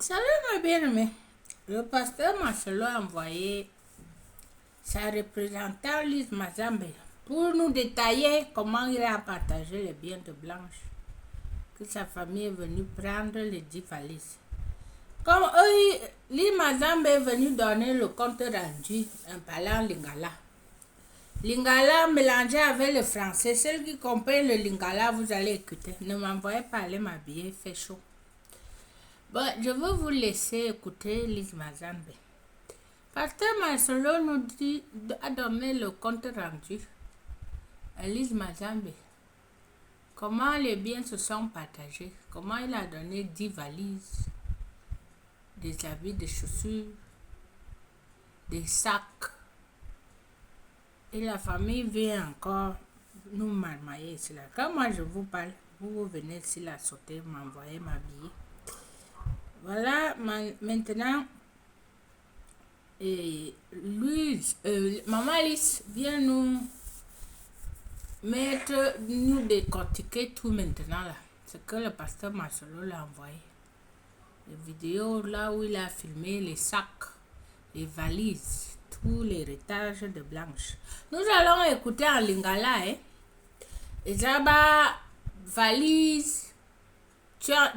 Salut ma bien-aimée. Le pasteur Marcelo a envoyé sa représentante Lise Mazambe pour nous détailler comment il a partagé les biens de Blanche, que sa famille est venue prendre les 10 valises. Comme eux, Lise Mazambe est venue donner le compte rendu en parlant lingala. Lingala mélangé avec le français. Ceux qui comprennent le lingala, vous allez écouter. Ne m'envoyez pas aller m'habiller, il fait chaud. Bon, je veux vous laisser écouter Lise Mazambe. Pasteur Marcelo nous dit a donné le compte rendu à Lise Mazambe. Comment les biens se sont partagés. Comment il a donné 10 valises, des habits, des chaussures, des sacs. Et la famille vient encore nous marmailler ici là. Quand moi je vous parle, vous venez ici là sauter, m'envoyer m'habiller. Voilà, maintenant, Maman Alice vient nous décortiquer tout maintenant là. C'est que le pasteur Marcelo l'a envoyé. Les vidéos là où il a filmé les sacs, les valises, tous les héritages de Blanche. Nous allons écouter en lingala, hein. Et là-bas, valise.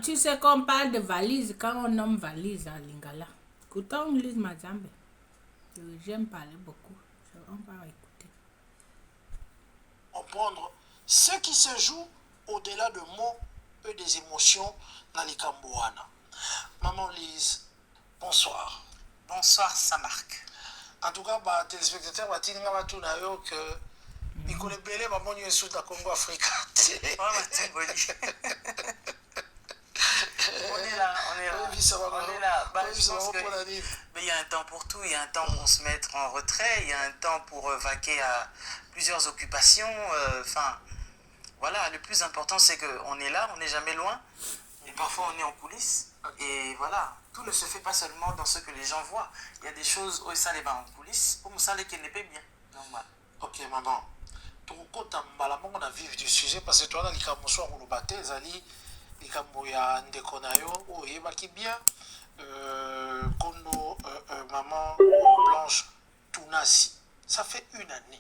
Tu sais qu'on parle de valise quand on nomme valise en lingala. Écoutons Lise Mazambe. J'aime parler beaucoup. On va écouter. Comprendre ce qui se joue au-delà de mots et des émotions dans les Cambouana. Maman Lise, bonsoir. Bonsoir, Samark. En tout cas, téléspectateurs, que Nicolas Belé, maman, nous sommes dans le Congo Africa. On est là. Bah, je pense que il y a un temps pour tout, il y a un temps pour se mettre en retrait, il y a un temps pour vaquer à plusieurs occupations. Voilà, le plus important c'est qu'on est là, on n'est jamais loin. Et parfois on est en coulisses. Et voilà, tout ne se fait pas seulement dans ce que les gens voient. Il y a des choses où ça les va en coulisses, comme ça les qui n'est pas bien. Donc voilà. Ok, maman. Tu on a vivre du sujet parce que toi, dans les Camoussoirs, on le battait, Zali. Les Camboya Ndekonayo, oh, et qui bien, Kondo, maman Blanche Tounasi. Ça fait une année.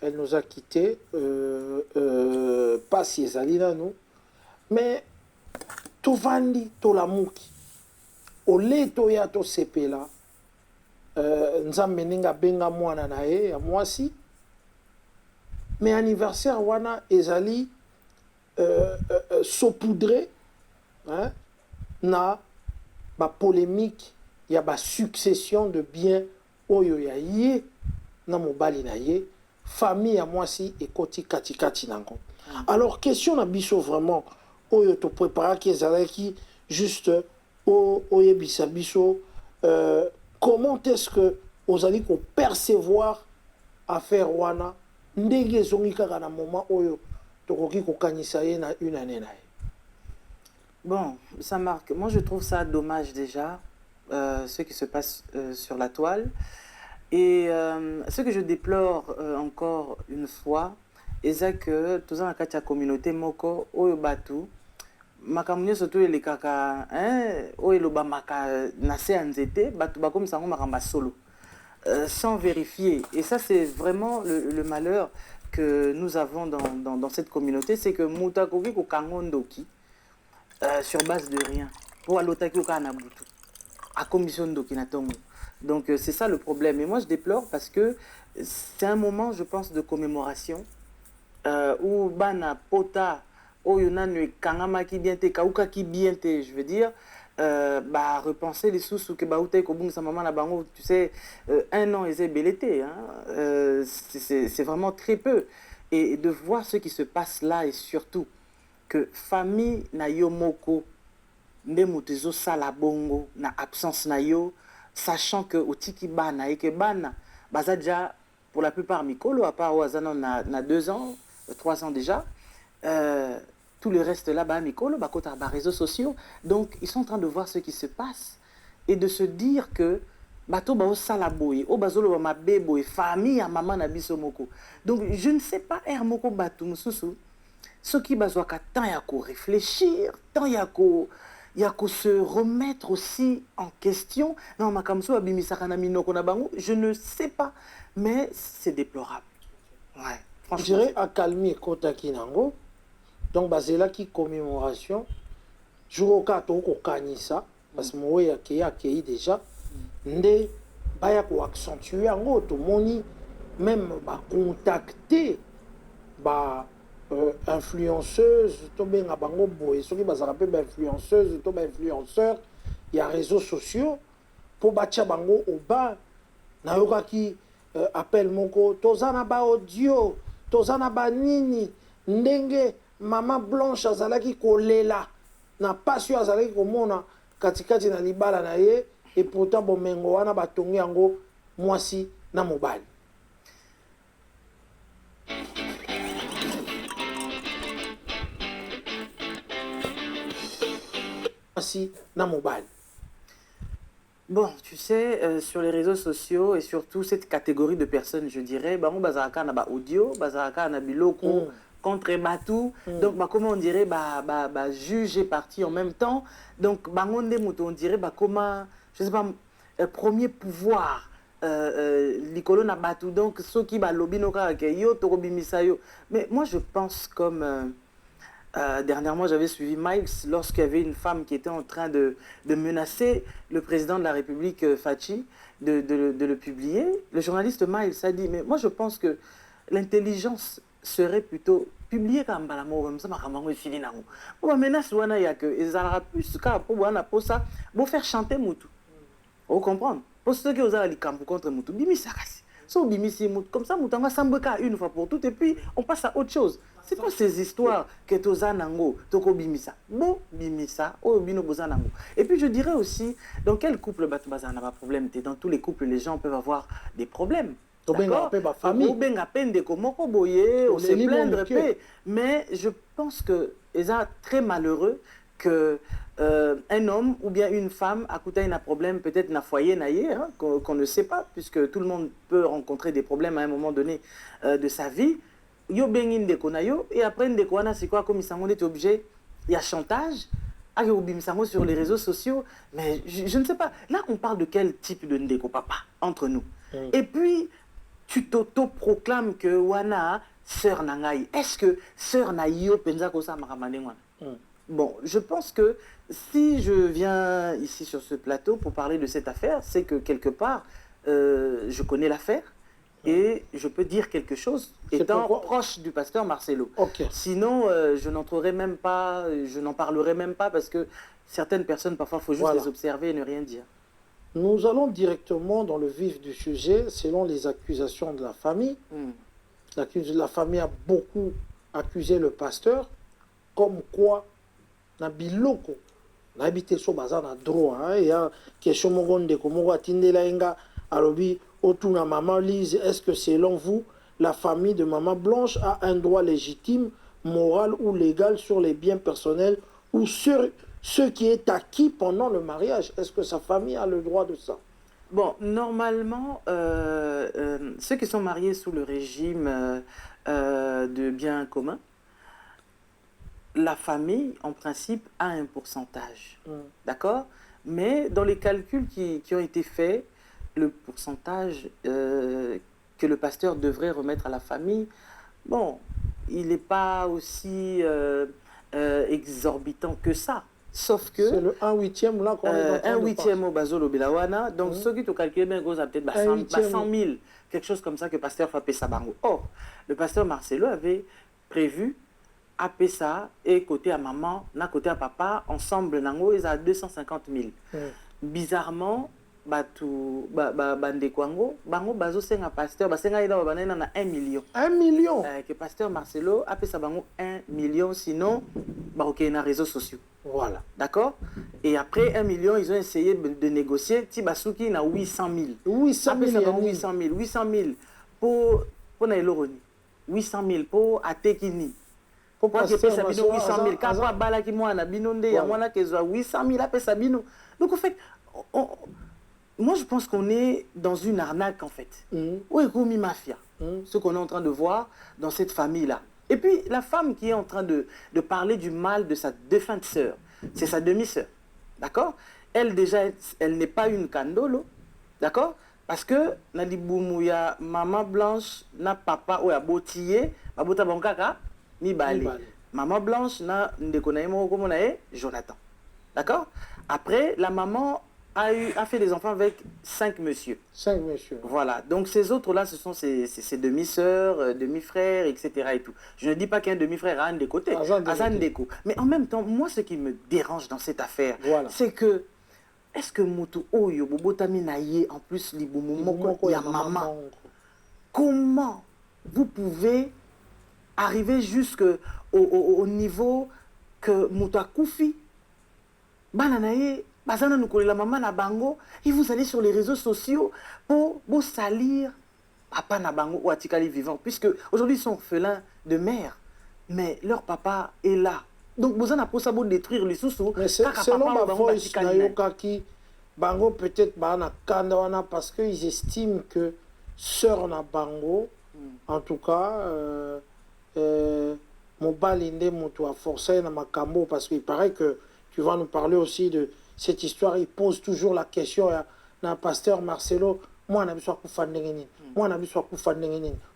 Elle nous a quittés, pas si Zalina nous, mais tout vandi, tout la mouki. Au lait, to ya to sepe là, nzambe ninga benga mwana na ye, moi si. Mais anniversaire wana ezali saupoudré, hein, na ba polémique, il y a ba succession de biens oyo ya ye na mobali na ye, famille à moi si et koti kati kati nango. Alors question na biso vraiment oyo to prépara ki ezalaki juste oyebisa biso comment est-ce que vous allez percevoir affaire wana ndenge ezongi kaka na moment oyo une année. Bon, ça marque. Moi, je trouve ça dommage déjà, ce qui se passe sur la toile. Et ce que je déplore encore une fois, c'est que tous dans la communauté moko oyo batu makamune surtout les kaka oyo ba maka nase anzete batu ba comme ça makamba solo sans vérifier. Et ça c'est vraiment le malheur que nous avons dans cette communauté, c'est que Moutakoki ko kangondoki sur base de rien. Pour alotaki ko kanabutu. À commission doki na tongo. Donc c'est ça le problème. Et moi je déplore parce que c'est un moment, je pense, de commémoration où bana pota oyona ne kangama ki bien te kauka ki bien te, je veux dire. Repenser les sous que baouté ko sa maman na bango, tu sais, un an ils belleté, hein, c'est vraiment très peu. Et de voir ce qui se passe là et surtout que famille na yo moko nde mutezo sala bongo na absence na yo, sachant que otiki bana et que bana baza déjà pour la plupart mikolo à part wazana na 2 ans 3 ans déjà, tout le reste là-bas, Mikolo, Bakota, réseaux sociaux. Donc, ils sont en train de voir ce qui se passe et de se dire que bato ba salaboy, o bazolo ba mabebo famille à maman na biso moko. Donc, je ne sais pas moko batu mususu. Ce qui bazwaka tant ya ko réfléchir, tant ya ko il y a qu'à se remettre aussi en question. Non, je ne sais pas, mais c'est déplorable. Ouais, franchement. Je dirais accalmie Kota Kinango. Donc, c'est là qui commémoration. Je regarde au Kanisa, parce que moi, il y a déjà. Ndé, il y a accentuer en gros, tout le monde, même contacter. Influenceuse, to benga bango boy, ceux qui bazarape influenceuse, to influenceur, il y a réseaux sociaux pour batia bango au bas. Na yoka qui appelle moko, tozana ba audio, tozana ba nini, ndenge mama blanche azalaki kolela, na pasio azalaki komona katikati na libala na ye, et pourtant bomengo wana batongi yango mwasi na mobali. Bon, tu sais, sur les réseaux sociaux et surtout cette catégorie de personnes, je dirais, on bazaraka na ba audio, bazaraka na biloko, contre Batou. Donc, comment on dirait, juge et parti en même temps. Donc, on dirait, comment, je sais pas, premier pouvoir. L'icolo na Batou. Donc, ceux qui ba lobby no ka yo to bimisayo. Mais moi, je pense comme dernièrement, j'avais suivi Miles lorsqu'il y avait une femme qui était en train de menacer le président de la République, Fachi, de le publier. Le journaliste Miles a dit, mais moi je pense que l'intelligence serait plutôt publiée comme ça, pour menace, il y a que plus pour ça, pour faire chanter Moutou. Vous comprenez? Pour ceux qui ont les camps contre Moutou, comme ça, Moutou va s'embêter une fois pour toutes et puis on passe à autre chose. C'est quoi ces histoires que toza nango, toko bimisa, bon bimisa, oh bino bozanango. Et puis je dirais aussi, dans quel couple batubaza n'a pas problème? Dans tous les couples, les gens peuvent avoir des problèmes. D'accord? On se plaindre, mais je pense que c'est très malheureux que un homme ou bien une femme a un problème, peut-être un foyer qu'on ne sait pas, puisque tout le monde peut rencontrer des problèmes à un moment donné de sa vie. Yo bengi ndeko na yo et après ndeko wana c'est quoi comme isango est obligé il y a chantage avec obimisango sur les réseaux sociaux mais je ne sais pas là on parle de quel type de ndeko papa entre nous et puis tu t'auto-proclames que wana sœur nangai est-ce que sœur na yo penza ko sa makamane wana bon je pense que si je viens ici sur ce plateau pour parler de cette affaire c'est que quelque part je connais l'affaire. Et je peux dire quelque chose étant proche du pasteur Marcelo. Okay. Sinon, je n'entrerai même pas, je n'en parlerai même pas parce que certaines personnes, parfois, il faut juste les observer et ne rien dire. Nous allons directement dans le vif du sujet, selon les accusations de la famille. La famille a beaucoup accusé le pasteur, comme quoi, na biloko, na habité so bazar na droit, il y a question mongonde komo atindela enga alobi. Otuna Maman Lise, est-ce que selon vous, la famille de Maman Blanche a un droit légitime, moral ou légal sur les biens personnels ou sur ce qui est acquis pendant le mariage? Est-ce que sa famille a le droit de ça? Bon, normalement, ceux qui sont mariés sous le régime de biens communs, la famille, en principe, a un pourcentage. D'accord? Mais dans les calculs qui ont été faits, le pourcentage que le pasteur devrait remettre à la famille, bon, il n'est pas aussi exorbitant que ça. Sauf que... C'est le 1/8 là qu'on est en train de 1/8 au Bazolo Bilawana. Donc, ceux qui ont calculé, peut-être 100 000, quelque chose comme ça que le pasteur Fapé Sabango. Or, le pasteur Marcelo avait prévu à Pessa et côté à maman, na côté à papa, ensemble, nango, ils ont 250 000. Bizarrement, bandekwango bango bazo senga pasteur basenga ida banana na 1 million. 1 million que pasteur Marcelo a pesa bango 1 million sinon baroké na réseaux sociaux. Voilà. D'accord? Et après 1 million, ils ont essayé de négocier Tibasuki na 800 000. 800 000 800 000 pour na eloroni. 800 000 pour Atekini. Pour que pesa bino 800 000 kapwa balaki mwana binonde ya mwana kezwa 800 000 a pesa bino. Donc en fait moi, je pense qu'on est dans une arnaque, en fait. Où est Goumi Mafia? Ce qu'on est en train de voir dans cette famille-là. Et puis, la femme qui est en train de parler du mal de sa défunte sœur, c'est sa demi-sœur. d'accord? Elle déjà, elle n'est pas une candolo, d'accord? Parce que na libumu ya maman blanche na papa ou ya botiye, babota bankaka mibale. Maman blanche na ndeko na yemo comme na Jonathan. D'accord? Après, la maman a fait des enfants avec 5 messieurs. 5 messieurs. Voilà. Donc ces autres-là, ce sont ses demi-sœurs, demi-frères, etc. Et tout. Je ne dis pas qu'un demi-frère a un des côtés. Azan Deko. Mais en même temps, moi, ce qui me dérange dans cette affaire, c'est que est-ce que Moutou Oyo, Bobotami Naye, en plus, Libumumoko, ya maman, comment vous pouvez arriver jusqu'au niveau que Moutou Akoufi, Bananaye, Bazana nous la maman na bango, et vous allez sur les réseaux sociaux pour salir papa na bango ou Atikali vivant, puisque aujourd'hui ils sont orphelins de mère, mais leur papa est là. Donc vous en avez pour ça pour détruire les sous-sous. Mais selon ma voice, Nayoka bango peut-être bana kandawana parce qu'ils estiment que sœur na bango, en tout cas, Mobalinde Moutou a forcé na makambo parce qu'il paraît que tu vas nous parler aussi de cette histoire. Il pose toujours la question à pasteur Marcelo, moi on a besoin de faire moi on a besoin de faire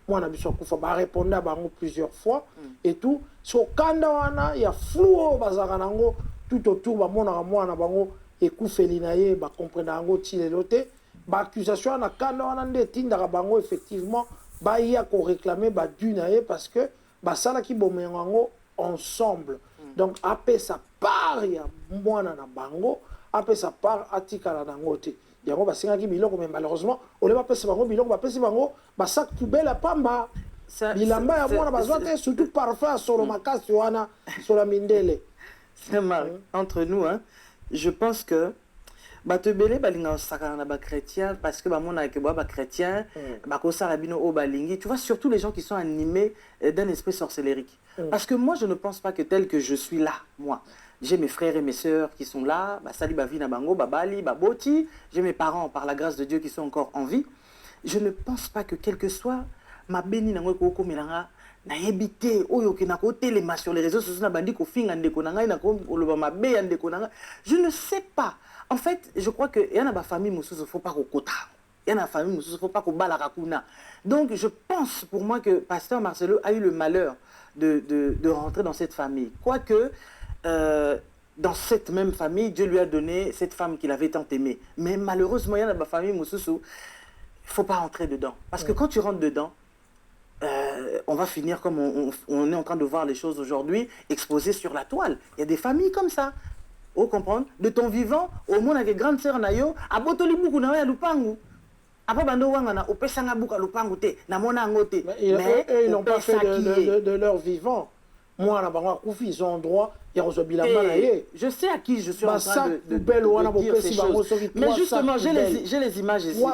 moi on a besoin de faire bah répondre à bango plusieurs fois et tout. So kandawana il y a flou bazaranango tout autour ba mona moi na bango ekufeli na ye ba comprendre ngo tilelote ba accusation na kandawana ndetinda bango effectivement ba ya ko réclamer ba du na ye parce que ba sala ki bomengo ensemble. Donc après ça part ya mwana na bango après ça part atikala na ngote yango basenga ki biloko mais malheureusement on le va passer bango biloko ba pesi bango ba sac poubelle à pamba bilamba ya mwana bazwa te surtout parfois sur le makasi wana sur la mindele. C'est mal entre nous hein. Je pense que batebele balinga sakana na ba chrétien parce que ba mona ke ba chrétien ba ko sarabino o balingi, tu vois, surtout les gens qui sont animés d'un esprit sorcellérique. Parce que moi je ne pense pas que tel que je suis là, moi j'ai mes frères et mes sœurs qui sont là, bah sali ba vina bango ba bali ba boti, j'ai mes parents par la grâce de Dieu qui sont encore en vie. Je ne pense pas que quel que soit ma béni na ngoko ko melanga na yebité oyo ke na ko telema sur les réseaux sociaux na bandi ko finga ndeko na ngai na ko loba mabe ya ndeko na ngai, je ne sais pas. En fait, je crois que y en a ma famille mususu, il faut pas qu'on kota. Il y en a ma famille mususu, il faut pas qu'on balarakuna. Donc je pense pour moi que pasteur Marcelo a eu le malheur de rentrer dans cette famille. Quoique dans cette même famille, Dieu lui a donné cette femme qu'il avait tant aimée. Mais malheureusement, il y en a ma famille mususu, il faut pas rentrer dedans. Parce que quand tu rentres dedans, on va finir comme on est en train de voir les choses aujourd'hui, exposées sur la toile. Il y a des familles comme ça. Vous comprenez? De ton vivant, au monde avec grande sœur Nayo, à Botoli Boukou na ya lupangu. Après Bando Wangana, au Pesanga Bouka lupangu te, na mona ngote. Mais ils n'ont pas fait de leur vivant. Moi, la Bangwa Koufi, ils ont droit, il y a Ozobila Malaye. Je sais à qui je suis en train de dire ces choses. Mais justement, j'ai les images ici.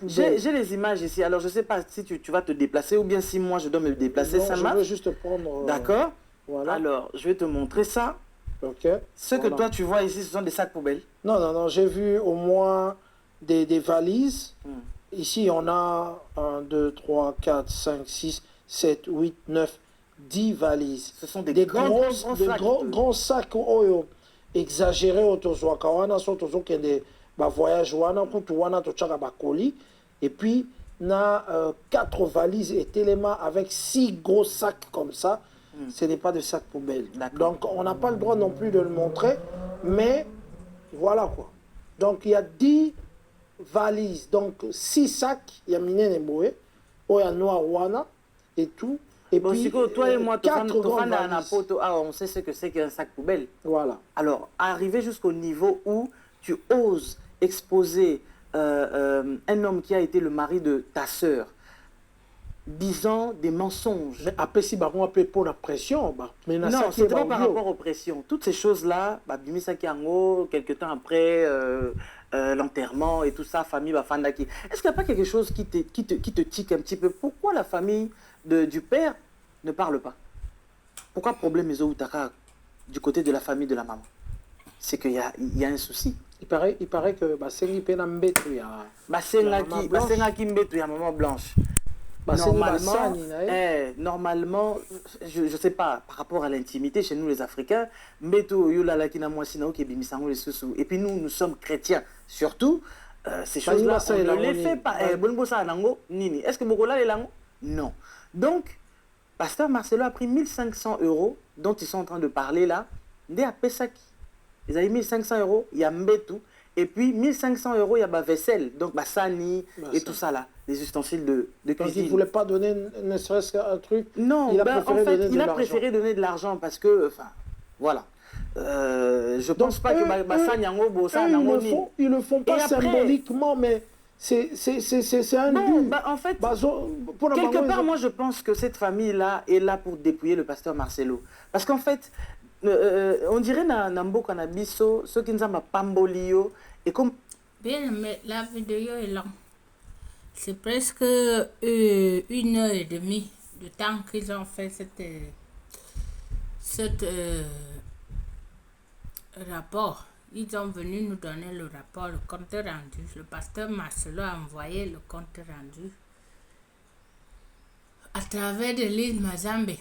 J'ai les images ici. Alors, je ne sais pas si tu vas te déplacer ou bien si moi je dois me déplacer. Ça marche? Je veux juste prendre... D'accord. Voilà. Alors, je vais te montrer ça. Ok. Ce que toi tu vois ici, ce sont des sacs poubelles. Non, j'ai vu au moins des valises. Ici, on a 1, 2, 3, 4, 5, 6, 7, 8, 9, 10 valises. Ce sont des gros sacs exagérés autour de Kawana, surtout qu'il y a des voyages et puis, on a 4 valises et téléma avec 6 gros sacs comme ça. Ce n'est pas de sacs poubelles. Donc, on n'a pas le droit non plus de le montrer, mais voilà quoi. Donc, il y a 10 valises, donc 6 sacs, il y a Minen et Boé, il y a Noir et tout. Et bon, puis, toi et moi, 4 grandes valises. On sait ce que c'est qu'un sac poubelle. Voilà. Alors, arriver jusqu'au niveau où tu oses exposer un homme qui a été le mari de ta sœur, disant des mensonges. Mais après, si on appelle pour la pression, non, c'est pas par rapport aux pressions. Toutes ces choses-là, Bimisa Kiango, quelques temps après l'enterrement et tout ça, famille Bafandaki. Est-ce qu'il n'y a pas quelque chose qui te tique un petit peu? Pourquoi la famille du père ne parle pas? Pourquoi problème Ezo Utaka du côté de la famille de la maman? C'est qu'il y a un souci. Il paraît que Basengi Penambetu ya Basengi Mbetu ya maman blanche. Normalement, je ne sais pas, par rapport à l'intimité chez nous les Africains, et puis nous sommes chrétiens, surtout, ces choses-là, on ne les fait pas. Est-ce que Mokola est là? Non. Donc, Pasteur Marcelo a pris 1500 € dont ils sont en train de parler là, ils avaient 1500 €, il y a Mbetou, et puis 1500 €, il y a ma vaisselle, donc ma sani et tout ça là, les ustensiles de cuisine. Donc il ne voulait pas donner ne serait-ce qu'un truc. Non, il a préféré donner de l'argent parce que, enfin, voilà. Je ne pense pas que ma sani ils le font pas symboliquement, mais c'est un but. En fait, quelque part, moi je pense que cette famille-là est là pour dépouiller le pasteur Marcelo. Parce qu'en fait, on dirait Nambo Kanabiso, ceux qui nous ont pambolio, et comme... Bien, mais la vidéo est longue. C'est presque 1h30 de temps qu'ils ont fait cet rapport. Ils sont venus nous donner le rapport, le compte rendu. Le pasteur Marcelo a envoyé le compte rendu à travers de l'île Mazambe.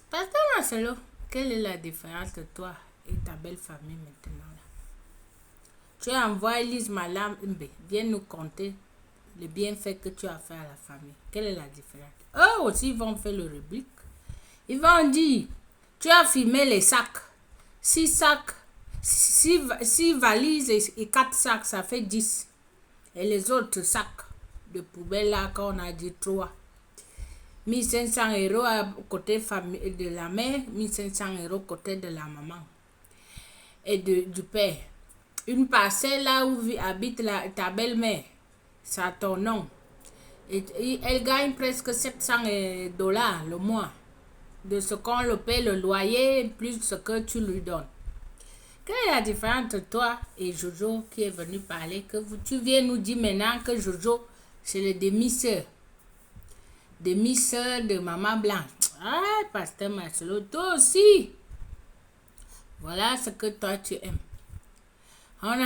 Pasteur Marcelo, quelle est la différence de toi et ta belle famille maintenant là? Tu as envoyé Lise Mazambe, viens nous compter les bienfaits que tu as fait à la famille. Quelle est la différence? Eux aussi, ils vont faire le rubrique. Ils vont dire, tu as filmé les sacs. 6 sacs. 6 valises et 4 sacs, ça fait 10. Et les autres sacs de poubelle là, qu'on a dit 3. 1500 € à côté de la mère, 1500 € côté de la maman et du père. Une parcelle là où habite ta belle-mère, c'est à ton nom. Et elle gagne presque 700 $ le mois de ce qu'on le paie le loyer plus ce que tu lui donnes. Quelle est la différence entre toi et Jojo qui est venu parler que tu viens nous dire maintenant que Jojo c'est le demi-sœur de maman blanche. Ah, pasteur Marcelo, toi aussi. Voilà ce que toi tu aimes. On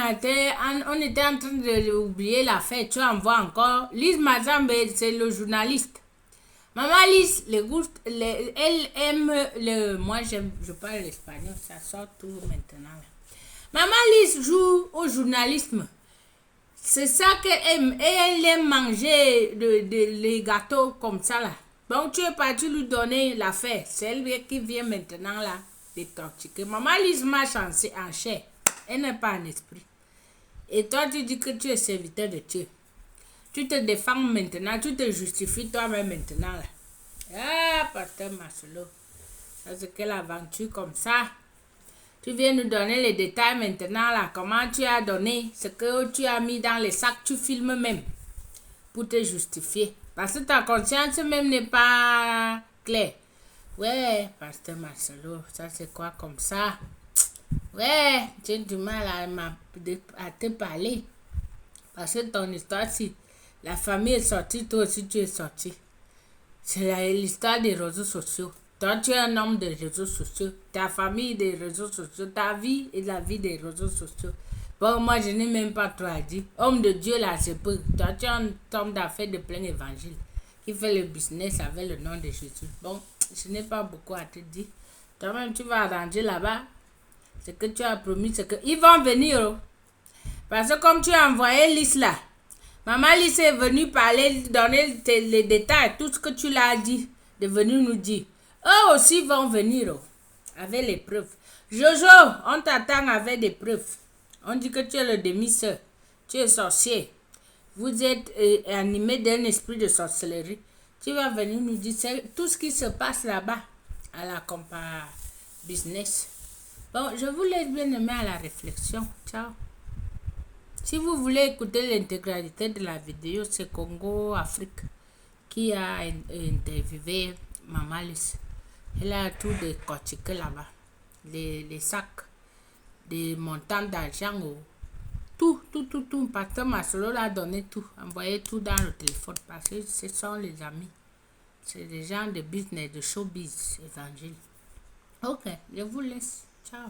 était en train d'oublier l'affaire. Tu envoies encore. Lise Mazambe, c'est le journaliste. Maman Lise, elle aime le... Moi, je parle l'espagnol, ça sort tout maintenant. Maman Lise joue au journalisme. C'est ça qu'elle aime. Et elle aime manger les gâteaux comme ça là. Donc tu es parti lui donner l'affaire. C'est elle qui vient maintenant là décortiquer. Maman Lise marche en chair. Elle n'est pas en esprit. Et toi tu dis que tu es serviteur de Dieu. Tu te défends maintenant. Tu te justifies toi-même maintenant là. Ah, pasteur Marcelo. Ça c'est quelle aventure comme ça. Tu viens nous donner les détails maintenant là. Comment tu as donné ce que tu as mis dans les sacs. Tu filmes même pour te justifier. Parce que ta conscience même n'est pas claire. Ouais, pasteur Marcelo, ça c'est quoi comme ça? Ouais, j'ai du mal à te parler. Parce que ton histoire, si la famille est sortie, toi aussi tu es sorti. C'est l'histoire des réseaux sociaux. Toi, tu es un homme des réseaux sociaux. Ta famille des réseaux sociaux. Ta vie est la vie des réseaux sociaux. Bon, moi, je n'ai même pas trop à dire. Homme de Dieu, là, c'est peu. Toi, tu es un homme d'affaires de plein évangile qui fait le business avec le nom de Jésus. Bon, je n'ai pas beaucoup à te dire. Toi-même, tu vas arranger là-bas. Ce que tu as promis, c'est qu'ils vont venir. Oh. Parce que comme tu as envoyé Lise là, maman Lise est venue parler, donner les détails, tout ce que tu l'as dit, de venir nous dire. Eux aussi vont venir oh, avec les preuves. Jojo, on t'attend avec des preuves. On dit que tu es le demi-sœur, tu es sorcier. Vous êtes animé d'un esprit de sorcellerie. Tu vas venir nous dire tout ce qui se passe là-bas à la compa business. Bon, je vous laisse bien aimer à la réflexion. Ciao. Si vous voulez écouter l'intégralité de la vidéo, c'est Congo Afrique qui a interviewé Maman Lise. Elle a tout décortiqué là-bas. Les sacs, des montants d'argent, tout. Pasteur Marcelo l'a donné tout. Envoyé tout dans le téléphone parce que ce sont les amis. C'est des gens de business, de showbiz, évangile. Ok, je vous laisse. Ciao.